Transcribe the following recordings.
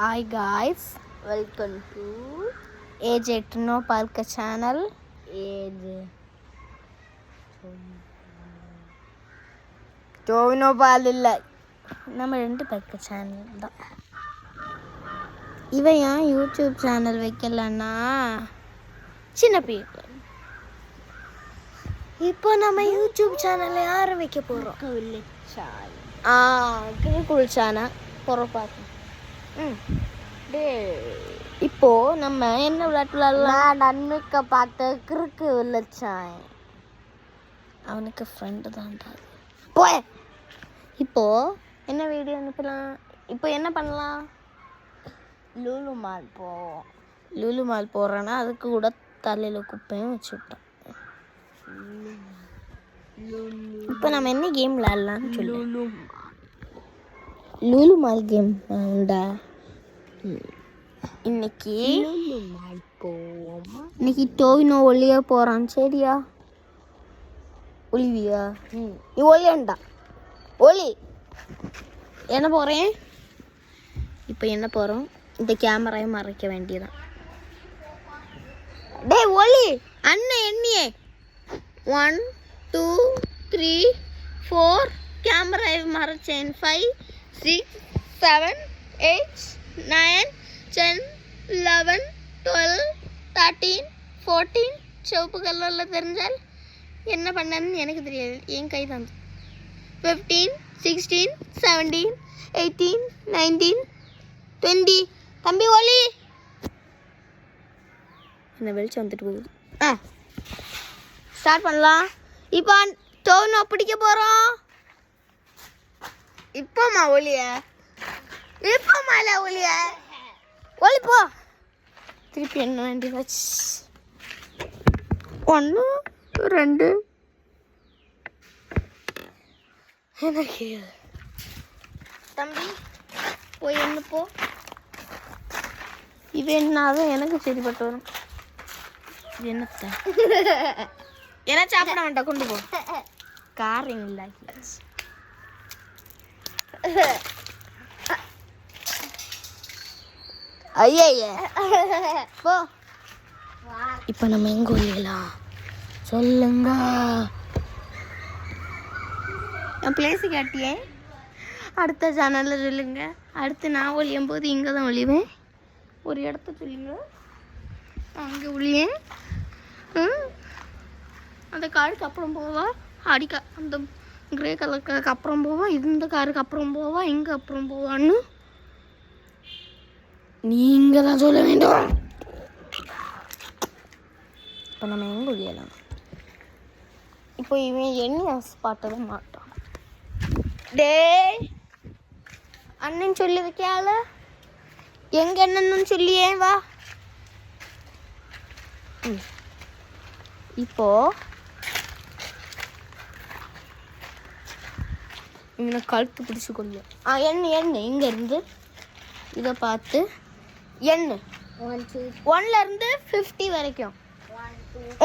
Hi guys, welcome to Age Etno Palka channel. Jovino Palilla. நம்ம ரெண்டு பல்க channel தான். இவன் ஏன் யூடியூப் சேனல் வைக்கலன்னா சின்ன பீப்புள். இப்போ நம்ம யூடியூப் சேனல் யார் வைக்க போகிறோம்? கிரிக்குள் சேனல் போகிறோம் பார்க்கணும். இப்போ நம்ம என்ன விளையாட்டு விளையாடலாம்? நன்மைக்க பார்த்து கிறுக்கு விளைச்சான். அவனுக்கு ஃப்ரெண்டு தான்டா. போய் இப்போ என்ன வீடியோ அனுப்பலாம்? இப்போ என்ன பண்ணலாம்? லூலு மால் போவோம். லூலு மால் போகிறேன்னா அதுக்கு கூட தலையில் குப்பையும் வச்சு விட்டோம். இப்போ நம்ம என்ன கேம் விளையாடலாம்னு சொல்லி. லூலு மால் கேம் உண்டா? இன்னைக்கு டோவினோ ஒளிய போறான். சரியா? ஒளிவியா? நீ ஒளியண்டா ஒளி என்ன போறேன். இப்போ என்ன போறோம்? இந்த கேமராவை மறைக்க வேண்டியதான். டே ஒளி அண்ணன் எண்ணியே 1 2 3 4 கேமராவை மறைச்சேன். 5 6 7 8 9 10 11 12 13 14 சிவப்பு கலரில் தெரிஞ்சால் என்ன பண்ணன்னு எனக்கு தெரியாது. என் கை தான். 15 16 17 18 19 20 தம்பி ஒலி என்ன வெளிச்சம் வந்துட்டு போகுது. ஸ்டார்ட் பண்ணலாம். இப்போ டோனோ பிடிக்க போகிறோம். இப்போம்மா ஒலிய இப்போ மேலே ஒளிய ஒளி போ. திருப்பி என்ன வேண்டி வச்சு 1 2 எனக்கு தம்பி போய் என்ன போ. இது என்னாலும் எனக்கு சரிப்பட்டு வரும். இது என்னத்த என்ன சாப்பிட வேண்டாம். கொண்டு போ. காரிங் இல்லை. ஐயா போ. இப்போ நம்ம எங்கே ஒழியலாம் சொல்லுங்க. என் பிளேஸு காட்டியே அடுத்த சேனலில் சொல்லுங்க. அடுத்து நான் ஒழியும் போது இங்கே தான் ஒழிவேன். ஒரு இடத்த சொல்லுங்க. அங்கே ஒழியேன். அந்த காருக்கு அப்புறம் போவா. அந்த கிரே கலர் காருக்கு அப்புறம் போவா. இந்த காருக்கு அப்புறம் போவா. இங்கே அப்புறம் போவான்னு நீங்கள் தான் சொல்ல வேண்டும். இப்போ நம்ம எங்கே ஒழியலாம்? இப்போ இவன் என்ன பாட்டவே மாட்டான். டே அண்ணன் சொல்லி வைக்கால எங்க என்னன்னு சொல்லியே வா. இப்போ இவனை கழுத்து பிடிச்சி கொள்ள. என்ன இங்க இருந்து இதை பார்த்து என்ன 1 இருந்து 50 வரைக்கும்.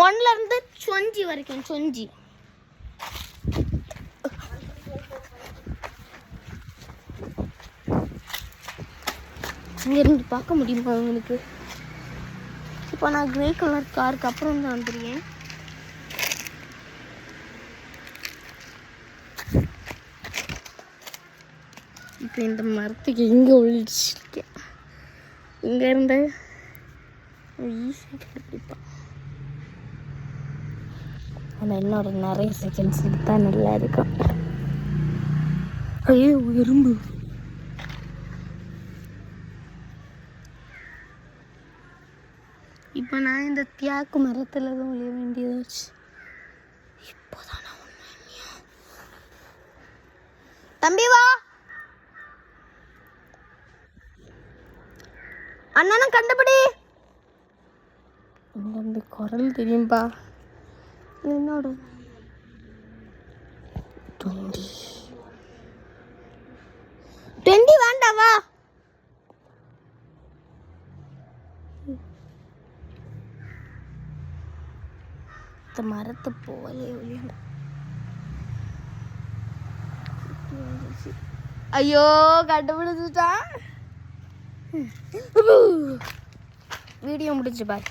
1 இருந்து 20 வரைக்கும். 20 இங்க இருந்து பார்க்க முடியுமா உங்களுக்கு? இப்போ நான் கிரே கலர் காருக்கு அப்புறம் தான் வந்துருக்கேன். இப்போ இந்த மரத்துக்கு இங்கே ஒழிச்சிருக்கேன். இங்கே இருந்து ஈஸியாக கண்டுபிடிப்பான். ஆனால் இன்னொரு நிறைய செகண்ட்ஸ் தான் நல்லா இருக்கும். ஐயோ எறும்பு. இப்போ நான் இந்த தியாக்கு மரத்தில் தான் ஒழிய வேண்டியதாச்சு. இப்போதான் நான் ஒன்று தம்பி வா. அண்ணனும் கண்டுபிடி. இங்க வந்து குரல் தெரியும்பா. என்னோட 20 வேண்டாவா. இந்த மரத்தை போலே ஒழியல. ஐயோ கண்டுபிடிச்சிட்டான். வீடியோ முடிஞ்சு பாய்.